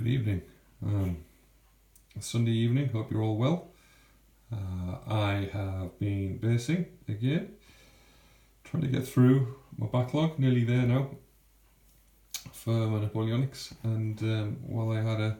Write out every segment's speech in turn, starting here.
Good evening. Sunday evening, hope you're all well. I have been basing again, trying to get through my backlog, nearly there now for my Napoleonics, and while I had a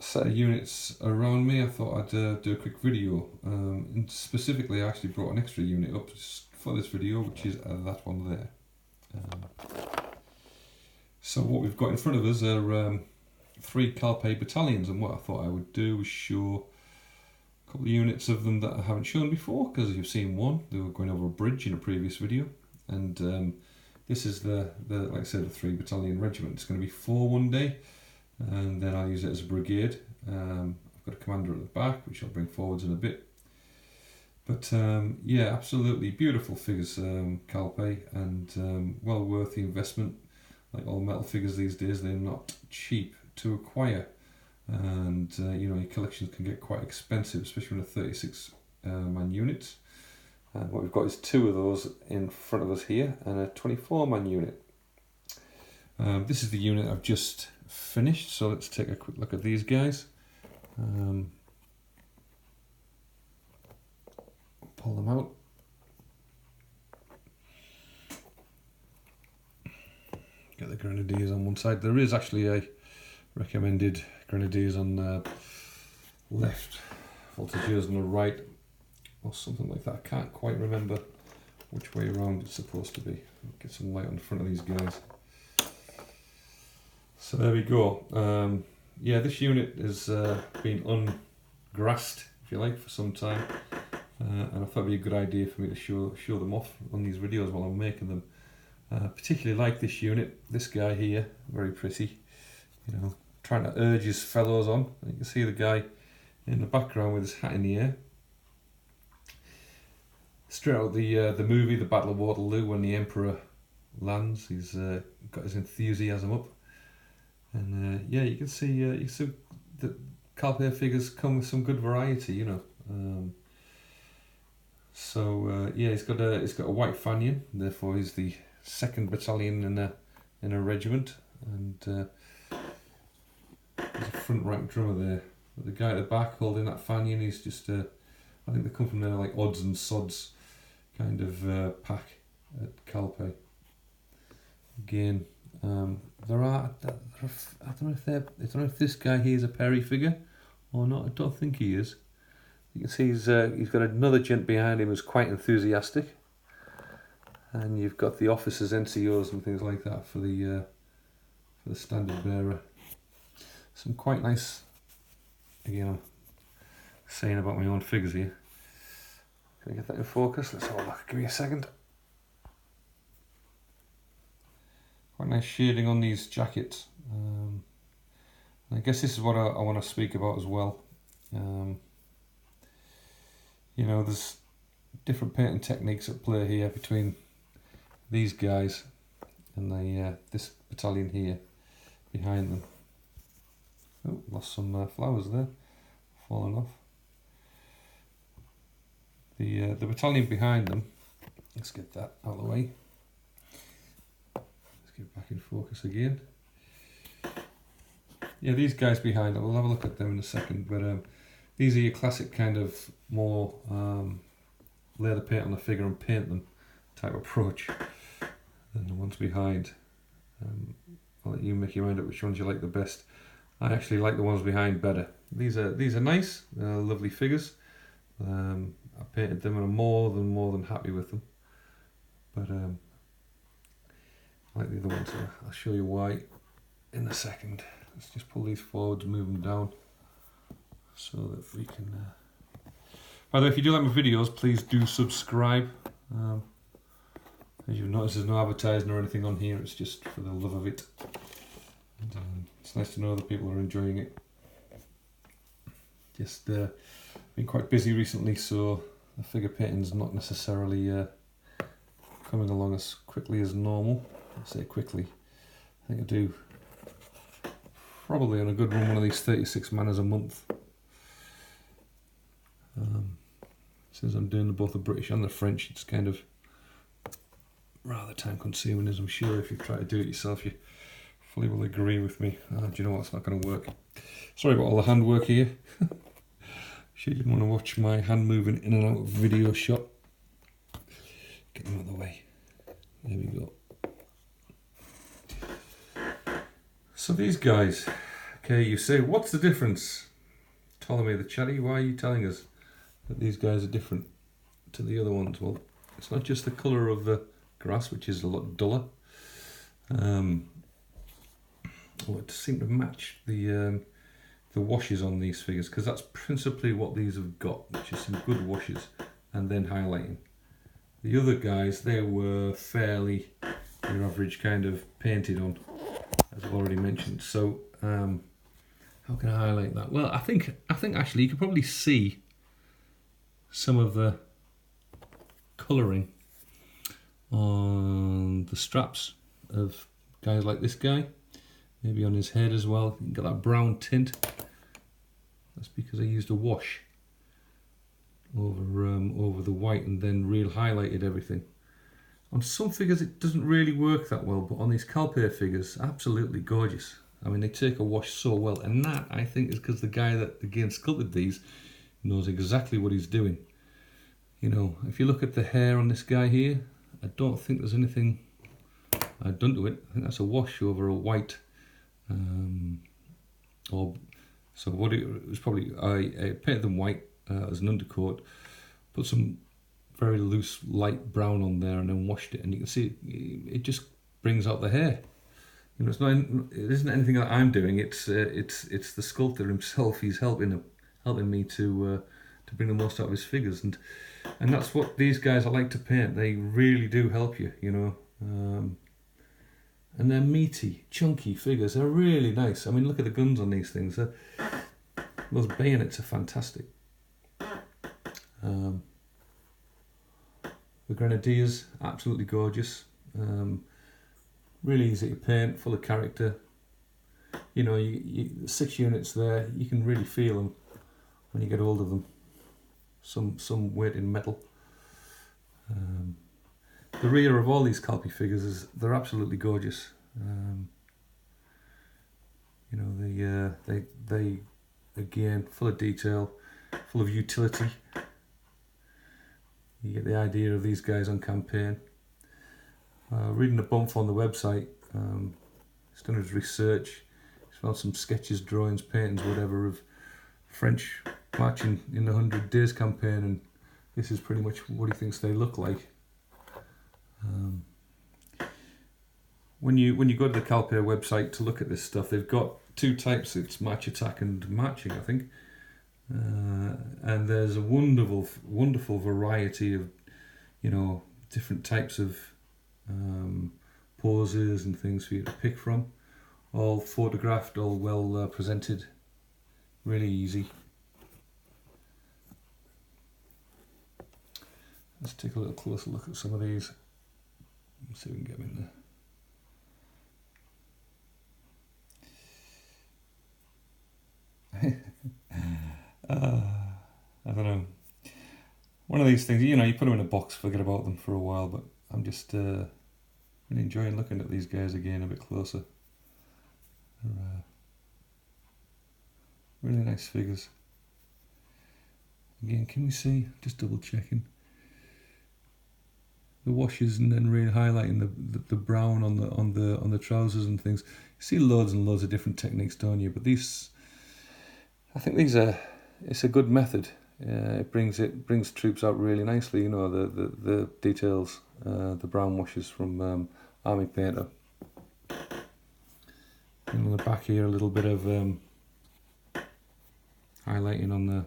set of units around me, I thought I'd do a quick video, and specifically I actually brought an extra unit up for this video, which is that one there. So what we've got in front of us are 3 Calpe battalions, and what I thought I would do was show a couple of units of them that I haven't shown before, because you've seen one, they were going over a bridge in a previous video, and this is the like I said, the 3 battalion regiment. It's going to be 4 one day, and then I'll use it as a brigade. I've got a commander at the back, which I'll bring forwards in a bit. But yeah, absolutely beautiful figures, Calpe, and well worth the investment. Like all metal figures these days, they're not cheap to acquire, and you know, your collections can get quite expensive, especially when a 36 man unit. And what we've got is 2 of those in front of us here, and a 24 man unit. This is the unit I've just finished, so let's take a quick look at these guys. Pull them out. Get the grenadiers on one side. There is actually a recommended grenadiers on the left, voltigeurs on the right, or something like that. I can't quite remember which way around it's supposed to be. Get some light on the front of these guys. So there we go. Yeah, this unit has been ungrassed, if you like, for some time, and I thought it'd be a good idea for me to show them off on these videos while I'm making them. Particularly like this unit, this guy here, very pretty, you know, trying to urge his fellows on. You can see the guy in the background with his hat in the air. Straight out the movie, The Battle of Waterloo, when the Emperor lands, he's got his enthusiasm up. And yeah, you can see the Calpe figures come with some good variety, you know. So yeah, he's got a white fanion, therefore he's the 2nd battalion in a regiment, and there's a front rank drummer there. But the guy at the back holding that fanion, he's just I think they come from their like odds and sods kind of pack at Calpe. Again, there are I don't know if this guy here is a Perry figure or not. I don't think he is. You can see he's got another gent behind him who's quite enthusiastic. And you've got the officers, NCOs and things like that for the standard bearer. Some quite nice, again I'm saying about my own figures here. Can I get that in focus? Let's have a look, give me a second. Quite nice shading on these jackets. I guess this is what I want to speak about as well. You know, there's different painting techniques at play here between these guys and this battalion here behind them. Oh, lost some flowers there, falling off. The battalion behind them, let's get that out of the way. Let's get back in focus again. Yeah, these guys behind them, we'll have a look at them in a second, but these are your classic kind of more lay the paint on the figure and paint them type approach than the ones behind. I'll let you make your mind up which ones you like the best. I actually like the ones behind better. These are nice, lovely figures. I painted them and I'm more than happy with them. But I like the other ones. I'll show you why in a second. Let's just pull these forwards, move them down, so that we can. By the way, if you do like my videos, please do subscribe. As you've noticed, there's no advertising or anything on here, it's just for the love of it. And, it's nice to know that people are enjoying it. Just been quite busy recently, so the figure painting's not necessarily coming along as quickly as normal. I say quickly, I think I do probably on a good run one of these 36 manners a month. Since I'm doing both the British and the French, it's kind of rather time consuming, as I'm sure if you try to do it yourself you hopefully will agree with me. Do you know what? It's not going to work. Sorry about all the handwork here. Sure you didn't want to watch my hand moving in and out of video shot. Get them out of the way. There we go. So these guys, okay, you say, what's the difference? Ptolemy the Chatty, why are you telling us that these guys are different to the other ones? Well, it's not just the colour of the grass, which is a lot duller. Or it seemed to match the washes on these figures, because that's principally what these have got, which is some good washes and then highlighting. The other guys, they were fairly your average kind of painted on, as I've already mentioned. So how can I highlight that? Well, I think actually you can probably see some of the colouring on the straps of guys like this guy, maybe on his head as well. You can get that brown tint. That's because I used a wash over the white and then real highlighted everything. On some figures it doesn't really work that well, but on these Calpe figures, absolutely gorgeous. I mean, they take a wash so well, and that I think is because the guy that again sculpted these knows exactly what he's doing. You know, if you look at the hair on this guy here, I don't think there's anything I've done to it. I think that's a wash over a white, so what it was probably, I painted them white as an undercoat, put some very loose light brown on there and then washed it, and you can see it just brings out the hair. You know, it isn't anything that I'm doing. It's the sculptor himself. He's helping me to bring the most out of his figures, and that's what these guys I like to paint. They really do help you, you know. And they're meaty, chunky figures. They're really nice. I mean, look at the guns on these things. Those bayonets are fantastic. The grenadiers, absolutely gorgeous. Really easy to paint, full of character. You know, you 6 units there, you can really feel them when you get hold of them. Some weight in metal. The rear of all these Calpe figures they're absolutely gorgeous. You know, they again full of detail, full of utility. You get the idea of these guys on campaign. Reading a bump on the website, he's done his research. He's found some sketches, drawings, paintings, whatever, of French marching in the 100 Days campaign, and this is pretty much what he thinks they look like. When you go to the Calpe website to look at this stuff, they've got 2 types. It's march attack and marching, I think. And there's a wonderful variety of, you know, different types of poses and things for you to pick from. All photographed, all well presented, really easy. Let's take a little closer look at some of these. Let's see if we can get them in there. I don't know. One of these things, you know, you put them in a box, forget about them for a while, but I'm just really enjoying looking at these guys again a bit closer. They're, really nice figures. Again, can we see? Just double checking. The washes and then really highlighting the brown on the trousers and things. You see loads and loads of different techniques, don't you? But these, I think it's a good method. It brings troops out really nicely. You know, the details, the brown washes from Army Painter. And on the back here, a little bit of highlighting on the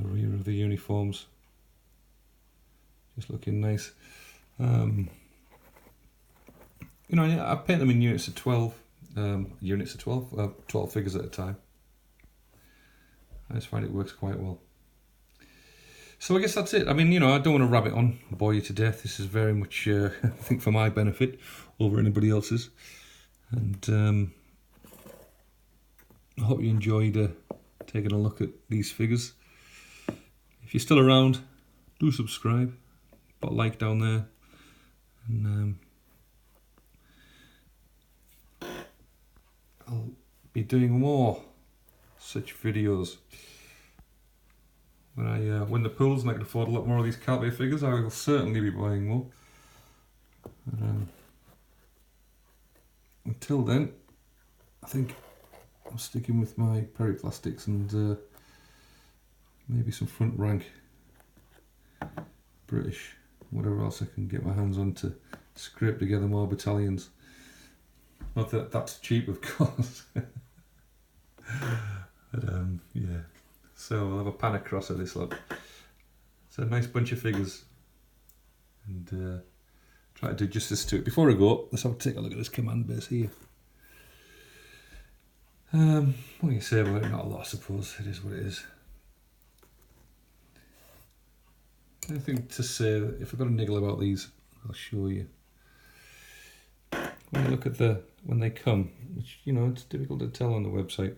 rear of the uniforms. Just looking nice. You know, I paint them in units of 12. 12 figures at a time. I just find it works quite well. So I guess that's it. I mean, you know, I don't want to rabbit on, bore you to death. This is very much, I think, for my benefit over anybody else's. And I hope you enjoyed taking a look at these figures. If you're still around, do subscribe. Put a like down there. And be doing more such videos. When I win the pools and I can afford a lot more of these Calpe figures, I will certainly be buying more. But, until then, I think I'm sticking with my periplastics and maybe some front rank British, whatever else I can get my hands on to scrape together more battalions. Not that that's cheap, of course. But yeah, so I'll have a pan across of this lot. It's a nice bunch of figures, and try to do justice to it. Before I go, let's have a take a look at this command base here. What can you say about it? Not a lot, I suppose. It is what it is. Anything to say? If I've got a niggle about these, I'll show you. When you look at when they come, which, you know, it's difficult to tell on the website,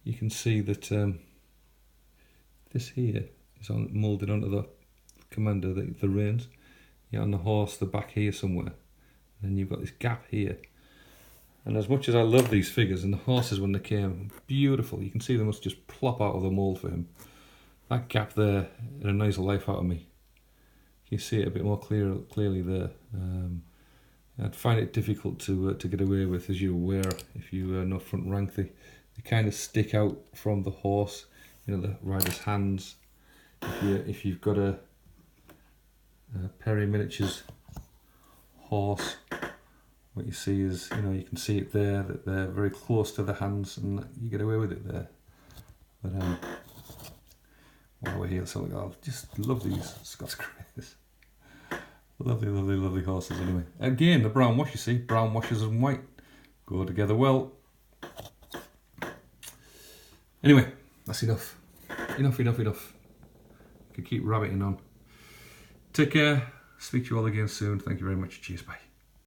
you can see that this here is moulded onto the commander, the reins. Yeah, on the horse, the back here somewhere. And then you've got this gap here. And as much as I love these figures, and the horses when they came, beautiful. You can see they must just plop out of the mould for him. That gap there, it annoys the life out of me. You see it a bit more clearly there. I'd find it difficult to get away with, as you're aware, if you know front rank. They kind of stick out from the horse, you know, the rider's hands. If you've got a Perry Miniatures horse, what you see is, you know, you can see it there, that they're very close to the hands, and you get away with it there. But while we're here, so I just love these Scots Greys. Lovely, lovely, lovely horses anyway. Again, the brown wash, you see, brown washes and white go together well. Anyway, that's enough. Enough. I could keep rabbiting on. Take care. Speak to you all again soon. Thank you very much. Cheers, bye.